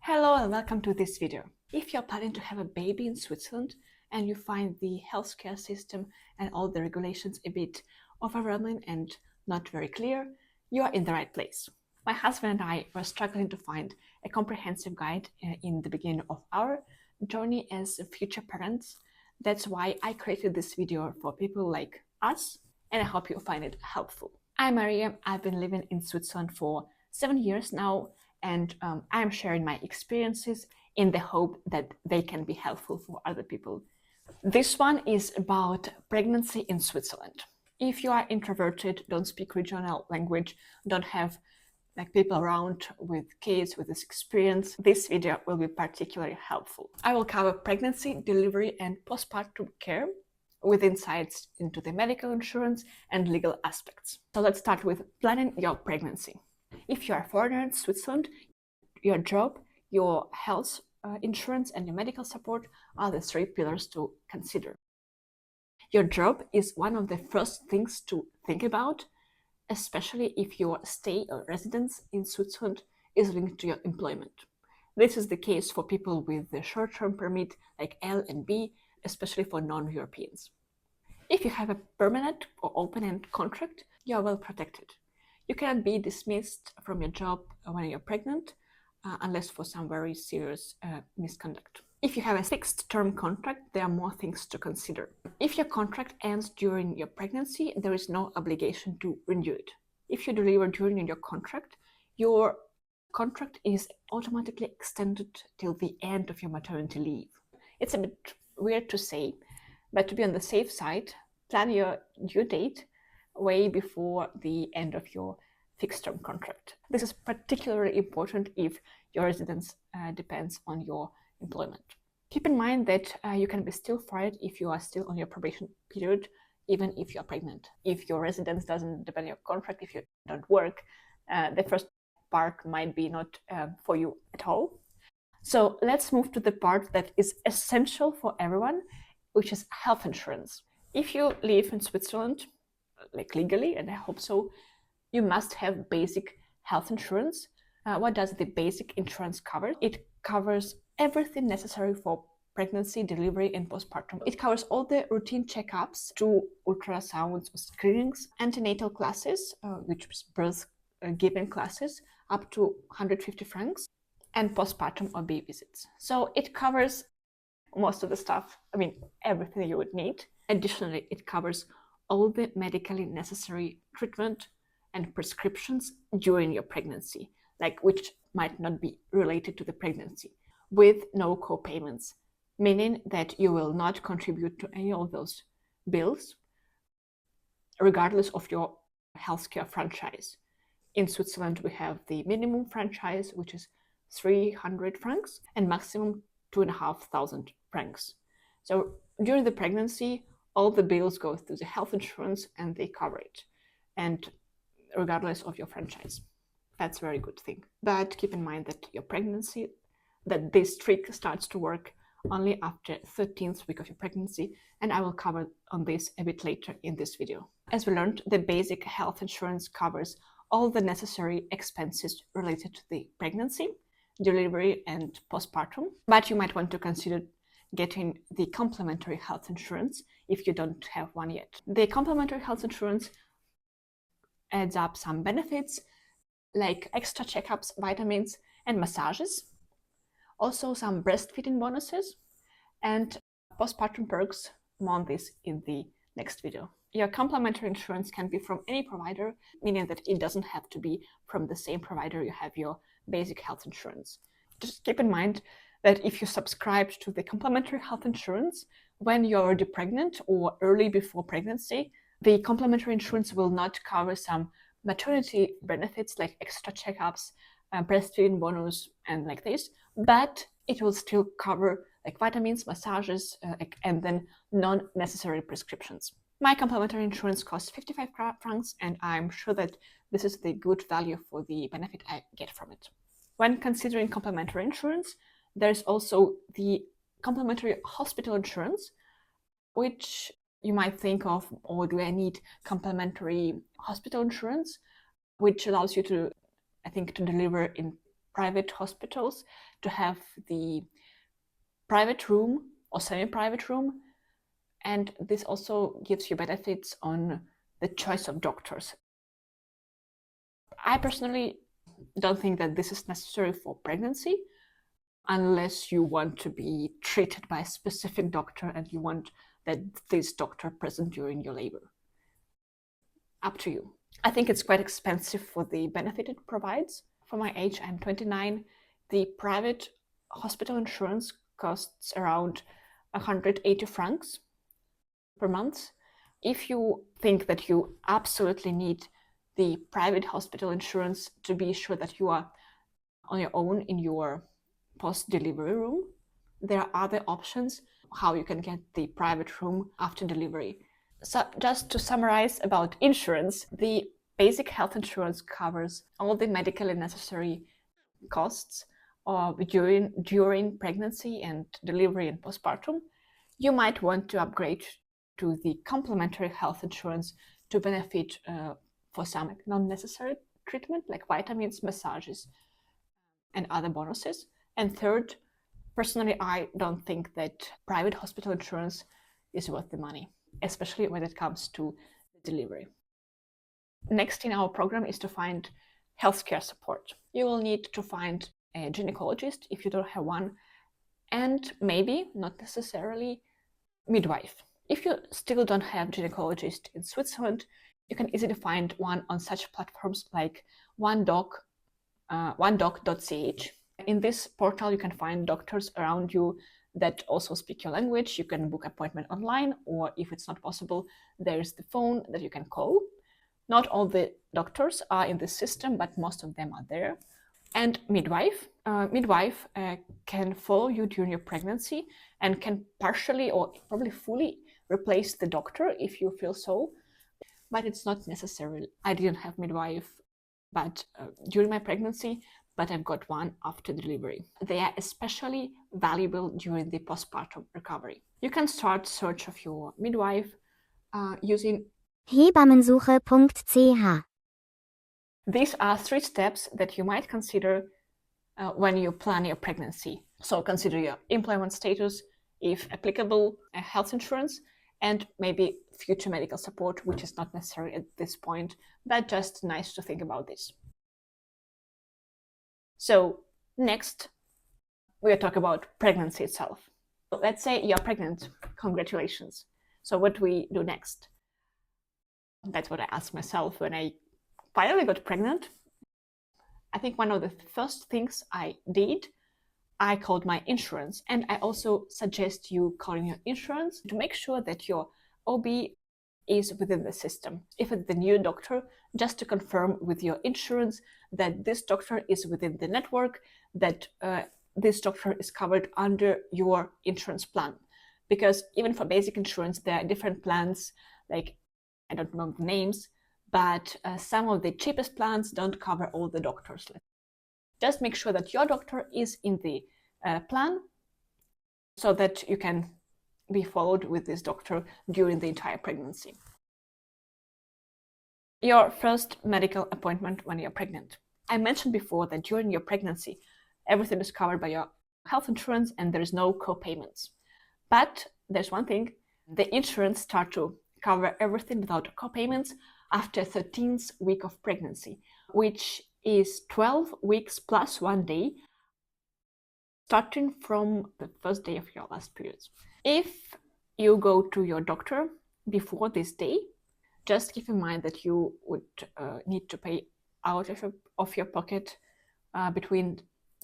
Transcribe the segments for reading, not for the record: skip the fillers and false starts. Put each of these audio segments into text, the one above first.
Hello and welcome to this video. If you're planning to have a baby in Switzerland and you find the healthcare system and all the regulations a bit overwhelming and not very clear, you are in the right place. My husband and I were struggling to find a comprehensive guide in the beginning of our journey as future parents. That's why I created this video for people like us, and I hope you find it helpful. I'm Maria. I've been living in Switzerland for 7 years now, and I'm sharing my experiences in the hope that they can be helpful for other people. This one is about pregnancy in Switzerland. If you are introverted, don't speak regional language, don't have people around with kids with this experience, this video will be particularly helpful. I will cover pregnancy, delivery, and postpartum care with insights into the medical insurance and legal aspects. So let's start with planning your pregnancy. If you are a foreigner in Switzerland, your job, your health insurance, and your medical support are the 3 pillars to consider. Your job is one of the first things to think about, especially if your stay or residence in Switzerland is linked to your employment. This is the case for people with the short-term permit like L and B, especially for non-Europeans. If you have a permanent or open-end contract, you are well protected. You cannot be dismissed from your job when you're pregnant, unless for some very serious misconduct. If you have a fixed-term contract, there are more things to consider. If your contract ends during your pregnancy, there is no obligation to renew it. If you deliver during your contract is automatically extended till the end of your maternity leave. It's a bit weird to say, but to be on the safe side, plan your due date way before the end of your fixed-term contract. This is particularly important if your residence depends on your employment. Keep in mind that you can be still fired if you are still on your probation period, even if you are pregnant. If your residence doesn't depend on your contract, if you don't work, the first part might be not for you at all. So let's move to the part that is essential for everyone, which is health insurance. If you live in Switzerland, legally, and I hope so, you must have basic health insurance. What does the basic insurance cover? It covers everything necessary for pregnancy, delivery, and postpartum. It covers all the routine checkups, to ultrasounds or screenings, antenatal classes, which is birth giving classes, up to 150 francs, and postpartum OB visits. So it covers most of the stuff, everything you would need. Additionally, it covers all the medically necessary treatment and prescriptions during your pregnancy, which might not be related to the pregnancy, with no co-payments, meaning that you will not contribute to any of those bills, regardless of your healthcare franchise. In Switzerland, we have the minimum franchise, which is 300 francs, and maximum 2,500 francs. So during the pregnancy, all the bills go through the health insurance and they cover it, and regardless of your franchise. That's a very good thing. But keep in mind that your pregnancy, that this trick starts to work only after 13th week of your pregnancy, and I will cover on this a bit later in this video. As we learned, the basic health insurance covers all the necessary expenses related to the pregnancy, delivery, and postpartum, but you might want to consider getting the complementary health insurance if you don't have one yet. The complementary health insurance adds up some benefits like extra checkups, vitamins, and massages, also some breastfeeding bonuses, and postpartum perks. More on this in the next video. Your complementary insurance can be from any provider, meaning that it doesn't have to be from the same provider you have your basic health insurance. Just keep in mind that if you subscribe to the complementary health insurance when you're already pregnant or early before pregnancy, the complementary insurance will not cover some maternity benefits like extra checkups, breastfeeding bonus, and like this, but it will still cover vitamins, massages, and then non-necessary prescriptions. My complementary insurance costs 55 francs, and I'm sure that this is the good value for the benefit I get from it. When considering complementary insurance, there's also the complementary hospital insurance, which you might think of, or do I need complementary hospital insurance, which allows you to, to deliver in private hospitals to have the private room or semi-private room, and this also gives you benefits on the choice of doctors. I personally don't think that this is necessary for pregnancy unless you want to be treated by a specific doctor and you want that this doctor present during your labor. Up to you. I think it's quite expensive for the benefit it provides. For my age, I'm 29. The private hospital insurance costs around 180 francs per month. If you think that you absolutely need the private hospital insurance to be sure that you are on your own in your post-delivery room, there are other options how you can get the private room after delivery. So just to summarize about insurance, the basic health insurance covers all the medically necessary costs during pregnancy and delivery and postpartum. You might want to upgrade to the complementary health insurance to benefit for some non-necessary treatment like vitamins, massages, and other bonuses. And third, personally, I don't think that private hospital insurance is worth the money, especially when it comes to delivery. Next in our program is to find healthcare support. You will need to find a gynecologist if you don't have one, and maybe, not necessarily, midwife. If you still don't have gynecologist in Switzerland, you can easily find one on such platforms like onedoc.ch. In this portal, you can find doctors around you that also speak your language. You can book appointment online, or if it's not possible, there's the phone that you can call. Not all the doctors are in this system, but most of them are there. And midwife. Midwife can follow you during your pregnancy and can partially or probably fully replace the doctor if you feel so, but it's not necessary. I didn't have midwife during my pregnancy, but I've got one after delivery. They are especially valuable during the postpartum recovery. You can start search of your midwife using hebammensuche.ch. These are 3 steps that you might consider when you plan your pregnancy. So consider your employment status, if applicable, health insurance, and maybe future medical support, which is not necessary at this point, but just nice to think about this. So next, we'll talk about pregnancy itself. So let's say you're pregnant. Congratulations. So what do we do next? That's what I asked myself when I finally got pregnant. I think one of the first things I did, I called my insurance, and I also suggest you calling your insurance to make sure that your OB is within the system. If it's the new doctor, just to confirm with your insurance that this doctor is within the network, that this doctor is covered under your insurance plan. Because even for basic insurance, there are different plans, like I don't know the names, but some of the cheapest plans don't cover all the doctors. Just make sure that your doctor is in the plan so that you can be followed with this doctor during the entire pregnancy. Your first medical appointment when you're pregnant. I mentioned before that during your pregnancy, everything is covered by your health insurance and there is no co-payments. But there's one thing, the insurance starts to cover everything without co-payments after 13th week of pregnancy, which is 12 weeks plus 1 day, starting from the first day of your last period. If you go to your doctor before this day, just keep in mind that you would need to pay out of your pocket between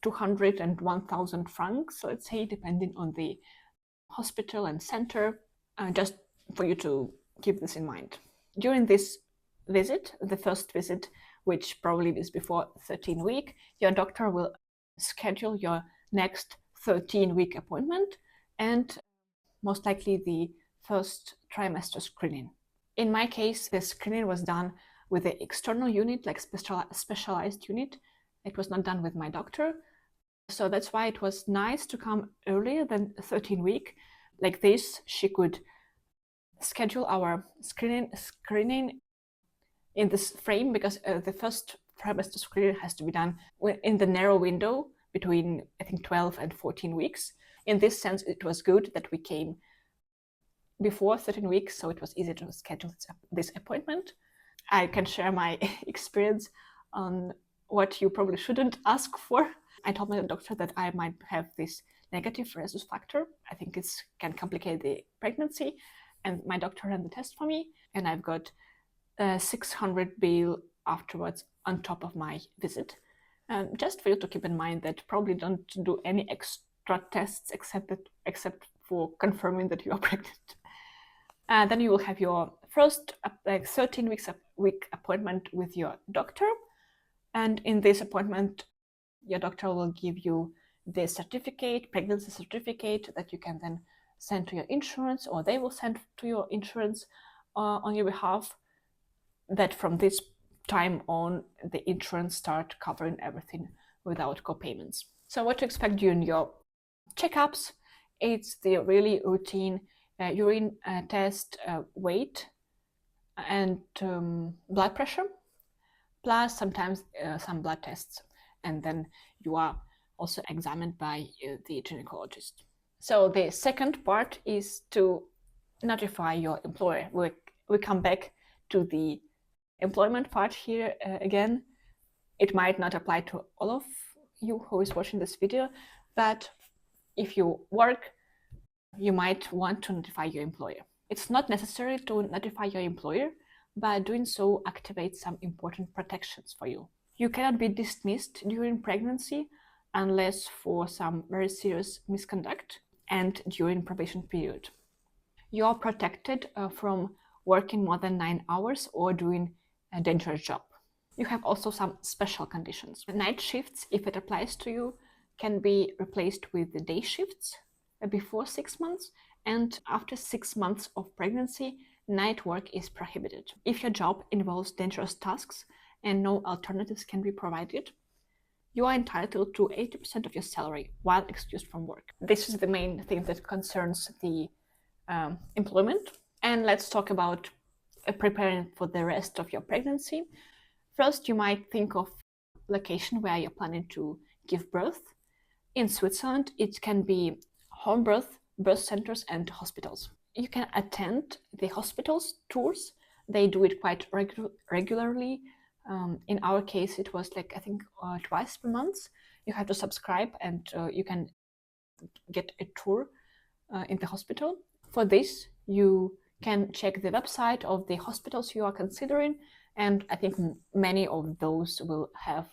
200 and 1,000 francs, let's say, depending on the hospital and center, just for you to keep this in mind. During this visit, the first visit, which probably is before 13 week, your doctor will schedule your next 13-week appointment and most likely the first trimester screening. In my case, the screening was done with the external unit, like specialized unit. It was not done with my doctor. So that's why it was nice to come earlier than 13 week. Like this, she could schedule our screening in this frame, because the first trimester screening has to be done in the narrow window between, I think, 12 and 14 weeks. In this sense, it was good that we came before 13 weeks, so it was easy to schedule this appointment. I can share my experience on what you probably shouldn't ask for. I told my doctor that I might have this negative rhesus factor. I think it can complicate the pregnancy, and my doctor ran the test for me, and I've got 600 bill afterwards on top of my visit. Just for you to keep in mind that probably don't do any extra tests except for confirming that you are pregnant. Then you will have your first 13-week appointment with your doctor, and in this appointment, your doctor will give you the certificate, pregnancy certificate, that you can then send to your insurance, or they will send to your insurance on your behalf. That from this time on, the insurance start covering everything without co-payments. So what to expect during your checkups? It's the really routine urine test, weight, and blood pressure, plus sometimes some blood tests, and then you are also examined by the gynecologist. So the second part is to notify your employer. We come back to the employment part here again. It might not apply to all of you who is watching this video, but if you work, you might want to notify your employer. It's not necessary to notify your employer, but doing so activates some important protections for you. You cannot be dismissed during pregnancy unless for some very serious misconduct and during probation period. You are protected from working more than 9 hours or doing a dangerous job. You have also some special conditions. Night shifts, if it applies to you, can be replaced with the day shifts before 6 months, and after 6 months of pregnancy, night work is prohibited. If your job involves dangerous tasks and no alternatives can be provided, you are entitled to 80% of your salary while excused from work. This is the main thing that concerns the employment. And let's talk about preparing for the rest of your pregnancy. First, you might think of location where you're planning to give birth. In Switzerland, it can be home birth, birth centers, and hospitals. You can attend the hospitals tours. They do it quite regularly. In our case, it was like, I think, twice per month. You have to subscribe, and you can get a tour in the hospital. For this, you can check the website of the hospitals you are considering, and I think many of those will have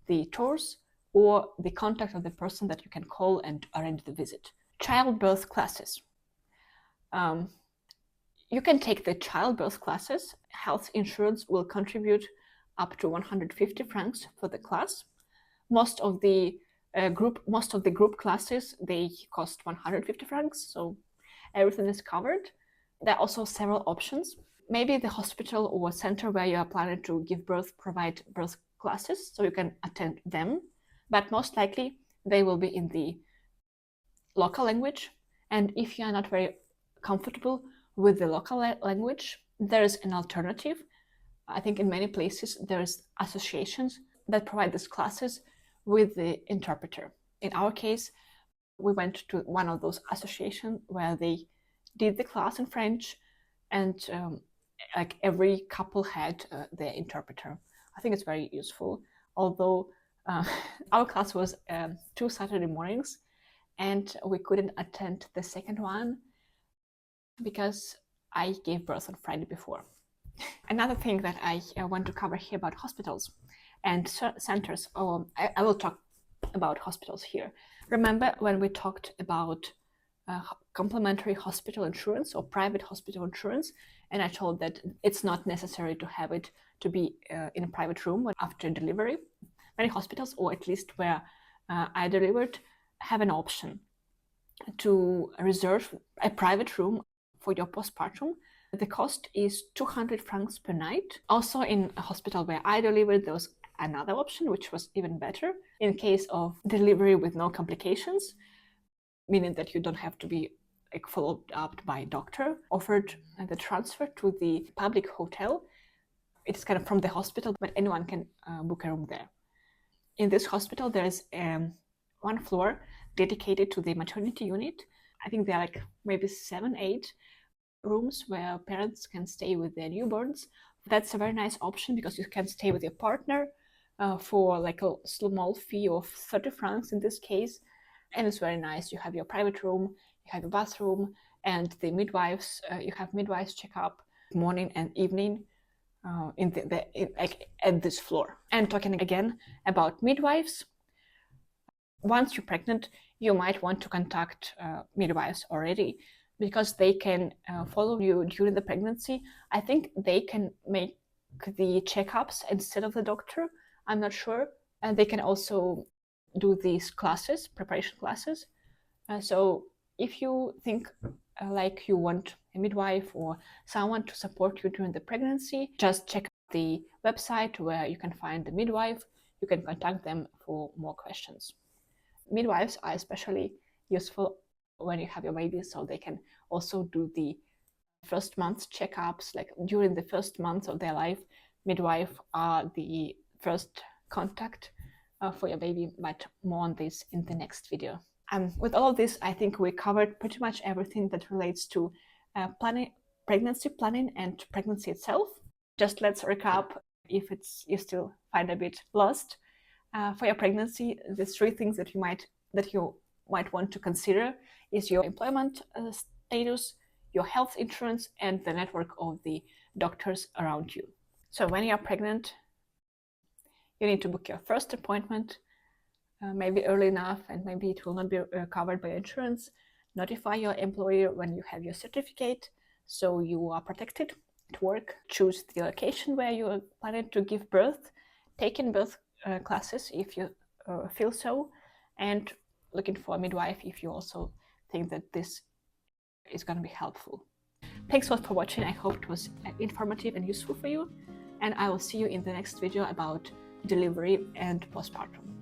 the tours or the contact of the person that you can call and arrange the visit. Childbirth classes. You can take the childbirth classes. Health insurance will contribute up to 150 francs for the class. Most of the group classes, they cost 150 francs, so everything is covered. There are also several options. Maybe the hospital or center where you are planning to give birth provide birth classes, so you can attend them, but most likely they will be in the local language. And if you are not very comfortable with the local language, there is an alternative. I think in many places there's associations that provide these classes with the interpreter. In our case, we went to one of those associations where they did the class in French, and like every couple had their interpreter. I think it's very useful, although our class was 2 Saturday mornings, and we couldn't attend the second one because I gave birth on Friday before. Another thing that I want to cover here about hospitals and centers, I will talk about hospitals here. Remember when we talked about complementary hospital insurance or private hospital insurance, and I told that it's not necessary to have it to be in a private room after delivery. Many hospitals, or at least where I delivered, have an option to reserve a private room for your postpartum. The cost is 200 francs per night. Also in a hospital where I delivered, there was another option, which was even better. In case of delivery with no complications, meaning that you don't have to be followed up by a doctor, offered the transfer to the public hotel it's kind of from the hospital, but anyone can book a room there. In this hospital, there's one floor dedicated to the maternity unit. I think there are like maybe 7, 8 rooms where parents can stay with their newborns. That's a very nice option because you can stay with your partner for like a small fee of 30 francs in this case. And it's very nice. You have your private room, you have a bathroom, and the midwives, you have midwives check up morning and evening at this floor. And talking again about midwives, once you're pregnant, you might want to contact midwives already because they can follow you during the pregnancy. I think they can make the checkups instead of the doctor. I'm not sure. And they can also do these classes, preparation classes. So if you think like you want a midwife or someone to support you during the pregnancy, just check the website where you can find the midwife. You can contact them for more questions. Midwives are especially useful when you have your baby, so they can also do the first month checkups. Like during the first months of their life, midwife are the first contact for your baby, but more on this in the next video. With all of this, I think we covered pretty much everything that relates to pregnancy planning and pregnancy itself. Just let's recap if you still find a bit lost. For your pregnancy, the 3 things that you might want to consider is your employment status, your health insurance, and the network of the doctors around you. So when you're pregnant, you need to book your first appointment, maybe early enough, and maybe it will not be covered by insurance. Notify your employer when you have your certificate, so you are protected at work. Choose the location where you are planning to give birth. Take in birth classes if you feel so, and looking for a midwife if you also think that this is going to be helpful. Thanks a lot for watching. I hope it was informative and useful for you, and I will see you in the next video about delivery and postpartum.